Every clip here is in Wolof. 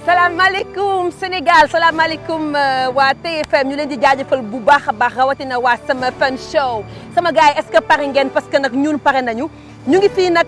salaamaaleykum Sénégal salaamaaleykum waa TFM ñu leen di jaajëfal bu baax a baax rawatina waa Sama Fun Show sama gars yi est-ce que pare ngeen parce que nag ñun pare nañu ñu ngi fii nag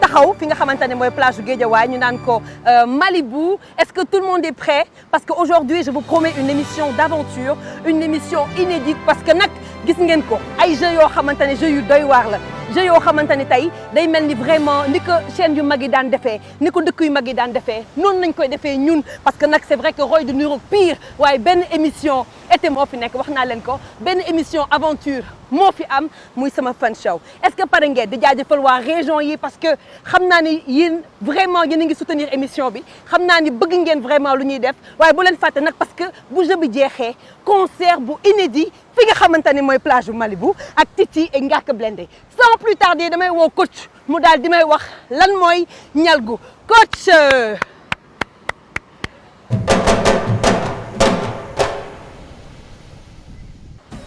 taxaw fi nga xamante ne mooy plage bu Guédiawaye ñu naan ko Malibu est-ce que tout le monde est prêt parce que aujourd'hui je vous promets une émission d'aventure une émission inédite parce que nag gis ngeen ko ay jeux yoo xamante ne jeux yu doy waar la jeux yoo xamante ne tey day mel ni vraiment ni ko chaîne yu mag yi daan defee ni ko dëkk yu mag yi daan defee noonu nañ koy defee ñun parce que nag c'est vrai que roy du niroog pire waaye benn émission été moo fi nekk wax naa leen ko benn émission aventure moo fi am muy Sama Fun Show est-ce que pare ngeen di jaajëfal waa région yi parce que xam naa ni yéen vraiment yéen a ngi soutenir émission bi xam naa ni bëgg ngeen vraiment lu ñuy def waaye bu leen fàtte nag parce que bu jeu bi jeexee concert bu inédit fi nga xamante ni mooy plage bu Malibu ak Titi et Ngaaka Blindé sans plus tarder damay woo coach mu daal di may wax lan mooy ñalgu coach.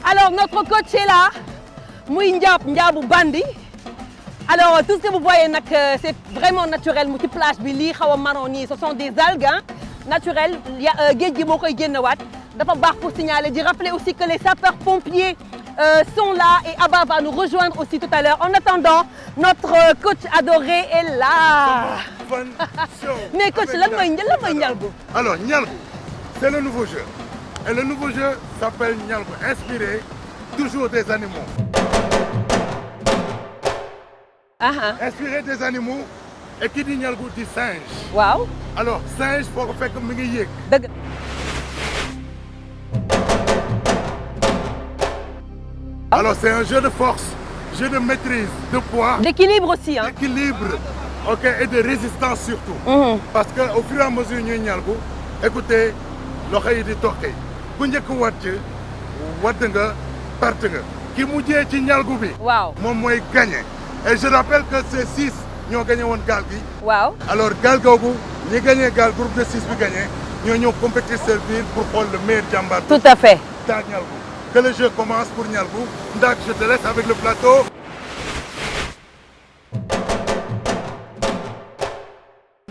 Alors notre coach est là muy Njaabu Bandi alors tout ce que vous voyez nag c'est vraiment naturel mu ci plage bi lii xaw a marron nii ce sont des algues naturelles géej gi moo koy génnewaat dafa baax pour signaler di rappeler aussi que les sapeurs-pompiers sont là et Abba va nous rejoindre aussi tout à l'heure en attendant notre coach adoré est là. Mais coach lan mooy ñalgu. Alors ñalgu c'est le nouveau jeu et le nouveau jeu s'appelle ñalgu inspiré toujours des animaux. Inspiré des animaux et qui dit ñalgu dit singe. Waaw. Alors singe foo ko fekk mi ngi yéeg. Dëgg. Alors c'est un jeu de force, jeu de maîtrise, de poids. D'équilibre aussi hein. D'équilibre, ok, et de résistance surtout. Parce que au fur et à mesure ñuy ñalgu écoutez loxo yi di toqi ku njëkk wadd nga perte nga ki mujjee ci ñalgu bi. Waaw moom mooy gagné. Et je rappelle que c'est 6 ñoo gagné woon gaal gi. Waaw. Alors gaal googu ñi gagné gaal groupe de 6 bi gagné ñoo ñëw compétir servir pour xool le meilleur jàmbaar. Tout à fait. daa ñalgu. Que le jeu commence pour ñalgu. Ndak je te laisse avec le plateau.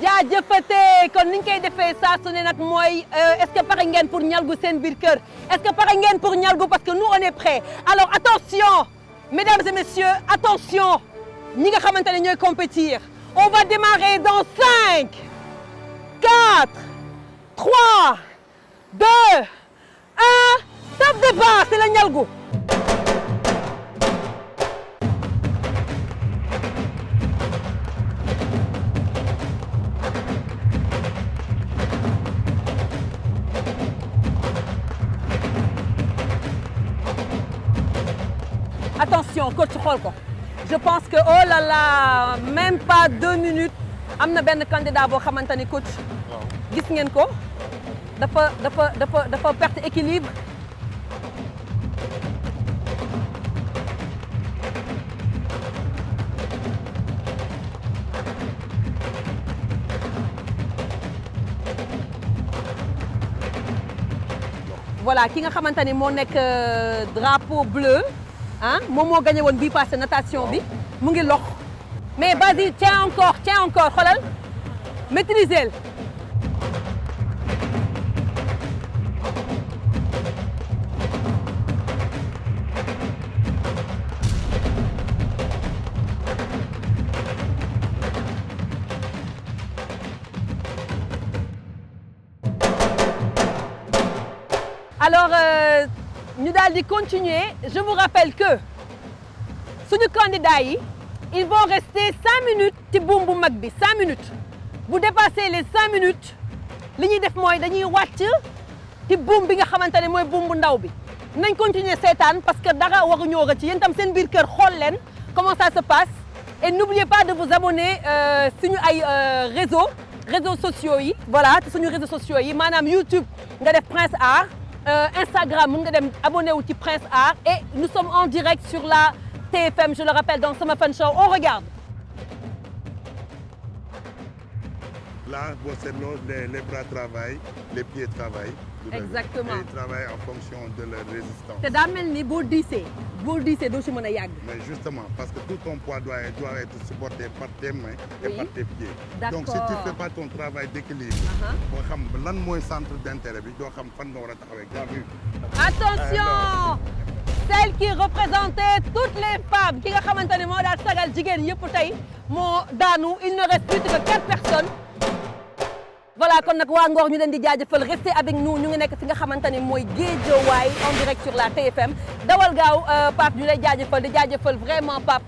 jaajëfate kon ni ñu koy defee saa su ne nag mooy est-ce que pare ngeen pour ñalgu seen biir kër est-ce que pare ngeen pour ñalgu parce que nous on est prêts alors attention mesdames et messieurs attention ñi nga xamante ne ñooy compétir on va démarrer dans 5 4 3 2 1 top départ c'est la ñalgu. Attention coach xool ko je pense que oh là là même pas 2 minutes am na benn candidat boo xamante ni coach gis ngeen ko dafa perte équilibre. Voilà ki nga xamante ni moo nekk drapeau bleu. moom moo gagné woon bii passé natation bi mu ngi lox mais vas-y tiens encore xoolal maîtriser. Alors ñu daal di continuer je vous rappelle que suñu candidats yi ils vont rester 5 minutes ci buum bu mag bi 5 minutes bu dépasser les 5 minutes li ñuy def mooy dañuy wàcc ci buum bi nga xamante ne mooy buum bu ndaw bi nañ continuer seetaan parce que dara waruñoo rëcc yéen tam seen biir kër xool leen comment ça se passe et n'oubliez pas de vous abonner suñu ay réseaux sociaux yi voilà te suñu réseaux sociaux yi maanaam YouTube nga def Prince Art. Instagram mën nga dem abonné wu ci Prince Art et nous sommes en direct sur la TFM je le rappelle dans Sama Fun Show on regarde. Là boo seetloo les bras travaillent les pieds travaillent Exactement. Et ils travaillent en fonction de leur résistance. te daa mel ni boo diisee doo ci mën a yàgg. Mais justement, parce que tout ton poids doit être supporté par tes mains et Oui. par tes pieds. D'accord. Donc si tu ne fais pas ton travail d'équilibre, boo xam lan mooy centre d'intérêt bi doo xam fan nga war a taxawee. T'as vu? Attention celle qui représentait toutes les femmes ki nga xamante ne moo daal sagal jigéen yëpp tey moo daanu il ne reste plus que 4 personnes. Voilà kon nag waa Ngor ñu leen di jaajëfal restez avec nous ñu ngi nekk fi nga xamante ne mooy Guédiawaye en direct sur la TFM dawal gaaw Pape ñu lay jaajëfal di jaajëfal vraiment Pape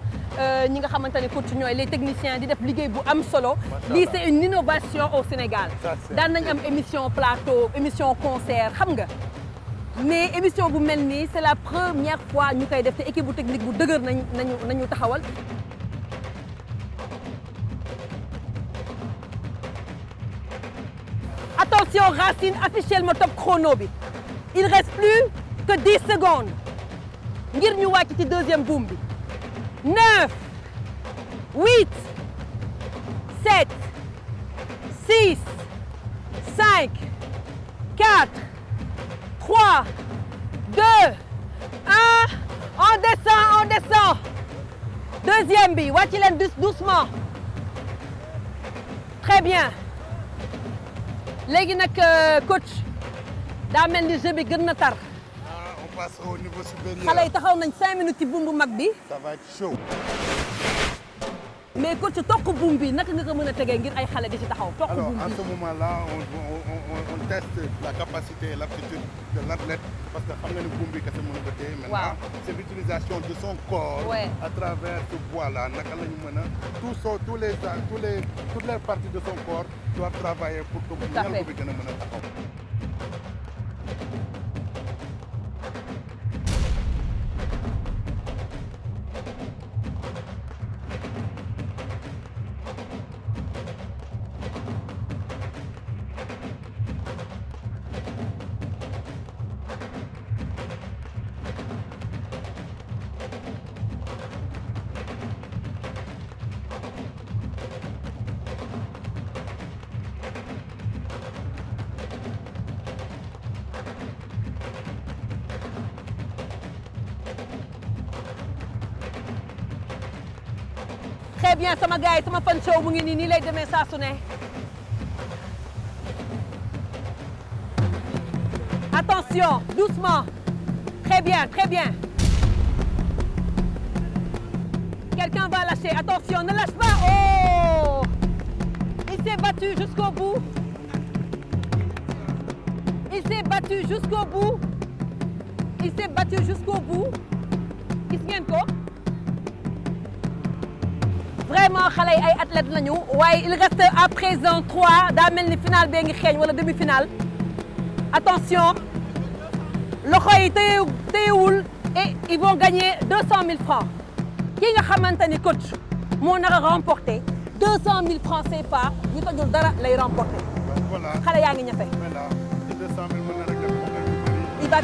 ñi nga xamante ne coach ñooy les techniciens di def liggéey bu am solo. lii c'est une innovation au Sénégal. daan nañ am émission plateau émission concert xam nga. mais émission bu mel nii c'est la première fois ñu koy def te équipe bu technique bu dëgër nañu taxawal. Attention Racine affiché ma top chrono bi il reste plus que 10 secondes ngir ñu wàcc ci deuxième boom bi 9 8 7 6 5 4 3 2 1 on descend deuxième bi wàcc leen doucement très bien léegi nag coach daa mel ni jeu bi gën na tar. On passe au niveau supérieur. xale yi taxaw nañ 5 minutes ci buum bu mag bi. Ça va être chaud. mais coach toq buum bi naka nga ko mën a tegee ngir ay xale di ci taxaw. toq Alors buum en bi ce moment-là on teste la capacité et l'aptitude de l'athlète parce que xam nga ni buum bi kese mën ko téye. Maintenant c'est l'utilisation de son corps. Ouais. À travers ce bois-là naka la ñu mën a toutes les parties de son corps doivent travailler pour que ñaar bi gën a mën a taxaw. très bien sama gars yi sama fan show mu ngi nii lay demee saa su ne. attention doucement très bien très bien. quelqu'un va lâcher attention ne lâche pas oh. il s'est battu jusqu'au bout. il s'est battu jusqu'au bout. il s'est battu jusqu'au bout. gis ngeen ko. vraiment xale yi ay athlètes lañu waaye il reste à présent 3 daa mel ni finale bee ngi xeeñ wala demi-finale attention loxo yi téyewul et ils vont gagner 200 000 francs kii nga xamante ni coach moo nar a remporter 200 000 francs CFA ñu tojul dara lay remporter. Voilà. xale yaa ngi ñafe. Voilà. 200 000 mën na régler problème yu bëri.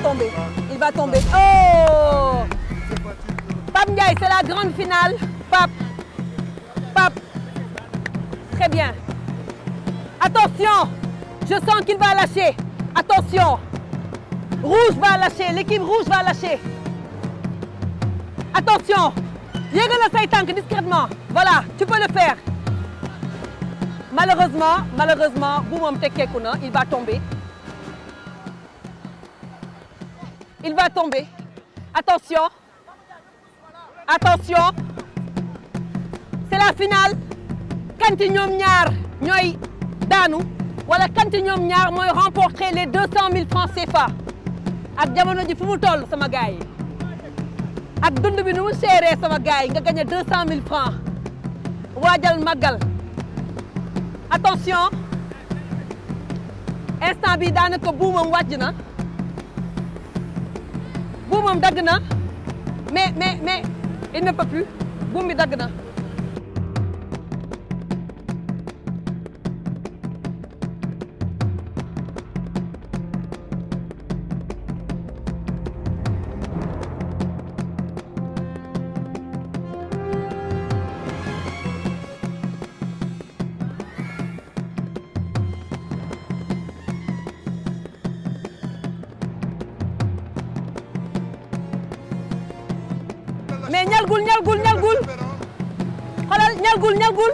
il va tomber oh. Pape Ndiaye c'est la grande finale Pape. Très bien. Attention, je sens qu'il va lâcher. Attention. Rouge va lâcher, l'équipe rouge va lâcher. Attention. Yéegal say tànk discrètement. Voilà, tu peux le faire. Malheureusement, bu moom tekkeeku na, il va tomber. Il va tomber. Attention. C'est la finale. kanti ñoom ñaar ñooy daanu wala kanti ñoom ñaar mooy remporter les 200 000 francs CFA ak jamono ji fu mu toll sama gars yi ak dund bi nu mu seeree sama gars yi nga gagné 200 000 francs waajal màggal attention instant bi daanaka buumam wàcc na buumam dagg na mais il ne peut plus buum bi dagg na. ñalgul xoolal ñalgul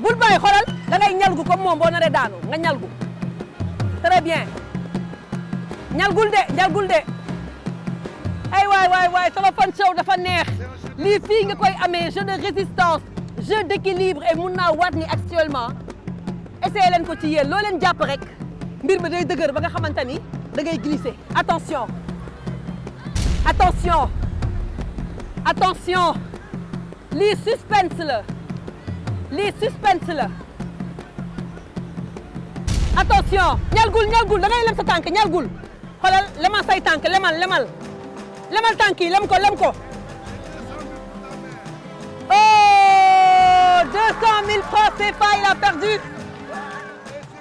bul bàyyi xoolal da ngay ñalgu comme moom boo naree daanu nga ñalgu très bien ñalgul de ay waay sama fan show dafa neex lii fii nga koy amee jeu de résistance jeu d'équilibre et mun naa waat ni actuellement essayé leen ko ci yéen loo leen jàpp rek mbir mi day dëgër ba nga xamante ni da ngay glisser attention lii suspense la attention ñalgul da ngay lem sa tànk ñalgul xoolal lemal say tànk lemal tànk yi lem ko oh 200 000 francs CFA il a perdu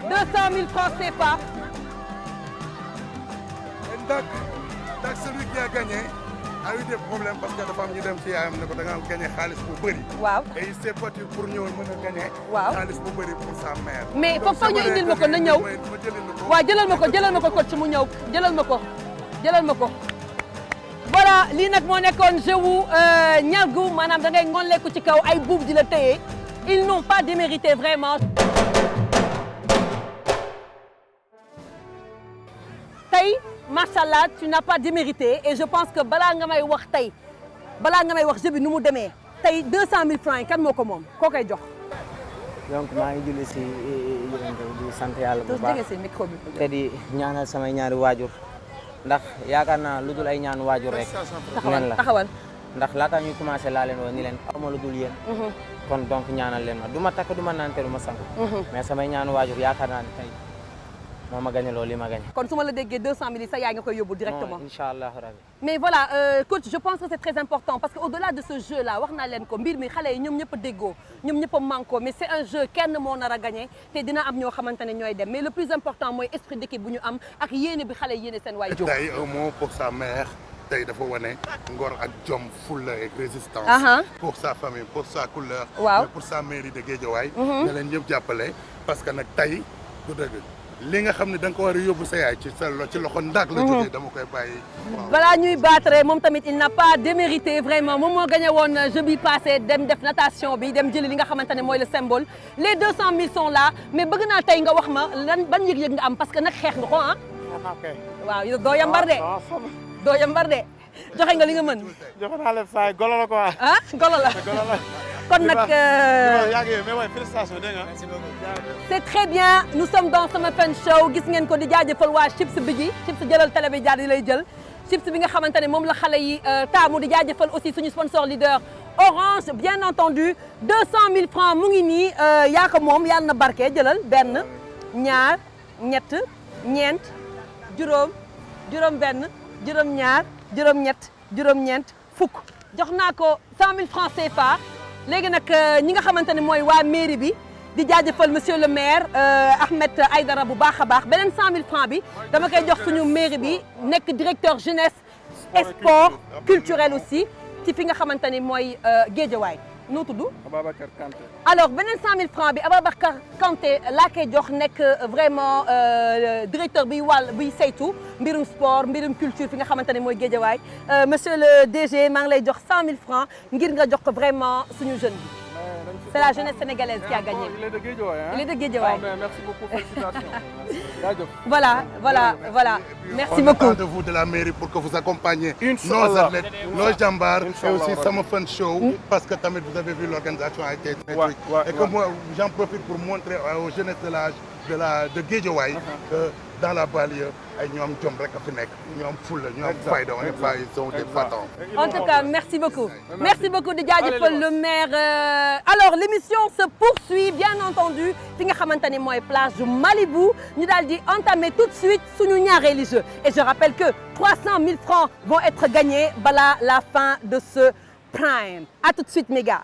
200 000 francs CFA. ndax celui qui a gagné a eu des problèmes parce que dafa am ñu dem ci yaayam ne ko da nga am gagné xaalis bu bëri. waaw et il s'est battu pour ñëw mën a gagné. waaw xaalis bu bëri pour sa mère. mais foofu ñu indil ma ko na ñëw waaw jëlal ma ko coach mu ñëw jëlal ma ko voilà lii nag moo nekkoon jeu wu ñalgu maanaam da ngay ngonleeku ci kaw ay buub di la téye ils n'ont pas démérité vraiment. tey macha allah tu n'as pas démérité et je pense que balaa nga may wax jeu bi nu mu demee tey 200 000 francs yi kan moo ko moom koo koy jox. donc maa ngi julli si di sant yàlla bu baax te di ñaanal samay ñaari waajur ndax yaakaar naa lu dul ay ñaan waajur rek. taxawal ndax laata ñuy commencé laa leen woon ni leen awma lu dul yéen. kon donc ñaanal leen ma du ma takk du ma naan te du ma sang. mais samay ñaan waajur yaakaar naa ne tey moo ma gagné loolu li ma gagné. kon su ma la déggee 200 000 sa yaay nga koy yóbbu directement. non incha allah rabi. mais voilà coach je pense que c'est très important parce que au-delà de ce jeu là wax naa leen ko mbir mi xale yi ñoom ñëpp a déggoo ñoom ñëpp a manko mais c'est un jeu kenn moo nar a gagné te dina am ñoo xamante ne ñooy dem mais le plus important mooy esprit d'équipe bu ñu am ak yéene bi xale yi yéene seen waay jóg. tey un mot pour sa mère tey dafa wane ngor ak jom fulla ak résistance. pour sa famille pour sa couleur. waaw mais pour sa mairie de Guédiawaye. na leen ñëpp jàppale parce que nag tey du dëgg. li nga xam ne da nga ko war a yóbbu sa yaay ci loxo ndaag la jógee dama koy bàyyi. balaa ñuy battre moom tamit il n'a pas démérité vraiment moom moo gagné woon jeu bi passé dem def natation bi dem jëli li nga xamante ne mooy le symbole les 200 000 sont là mais bëgg naa tey nga wax ma ban yëg-yëg nga am parce que nag xeex nga ko ah. waaw doo yambar de joxe nga li nga mën. joxe naa leen saa yi golo la quoi. ah golo la kon nag. c'est très bien nous sommes dans Sama Fun Show gis ngeen ko di jaajëfal waa Chips bi Chips jëlal télé bi jaar di lay jël Chips bi nga xamante ne moom la xale yi taamu di jaajëfal aussi suñu sponsor leader Orange bien entendu 200 000 francs mu ngi nii yaa ko moom yàlla na barke jëlal benn ñaar ñett ñeent juróom benn juróom ñaar juróom ñett juróom ñeent fukk jox naa ko 100 000 francs CFA léegi nag ñi nga xamante ne mooy waa mairie bi di jaajëfal monsieur le maire Ahmed Aïdara bu baax a baax beneen 100 000 francs bi dama koy jox suñu mairie bi nekk directeur jeunesse et sport culturel aussi ci fi nga xamante ni mooy Guédiawaye noo tudd. Ababacar Kanté. alors beneen 100 000 francs bi Ababacar Kanté laa koy jox nekk vraiment directeur biy biy saytu mbirum sport mbirum culture fi nga xamante ne mooy Guédiawaye monsieur le DG maa ngi lay jox 100 000 francs ngir nga jox ko vraiment suñu jeune bi. C'est la jeunesse sénégalaise qui a gagné. Il est de Guédiawaye, hein? Il est de Guédiawaye. Ah, merci beaucoup, félicitations. Voilà. Merci beaucoup. On attend de vous de la mairie pour que vous accompagniez Inch'Allah. nos athlètes, nos jambards et aussi Inch'Allah. Sama Fun Show parce que tamit vous avez vu l'organisation a été très truc. Et que moi j'en profite pour montrer aux jeunesses de Guédiawaye que dans la banlieue ay ñoo am jom rek a fi nekk ñoo am fulla ñoo am fayda on est pas ils sont des battants. En tout cas merci beaucoup. Merci beaucoup di jaajëfal le maire. Alors l'émission se poursuit bien entendu fi nga xamante ne mooy plage du Malibu ñu daal di entamer tout de suite suñu ñaareelu jeu et je rappelle que 300 000 francs vont être gagnés balaa la fin de ce prime. À tout de suite mes gars.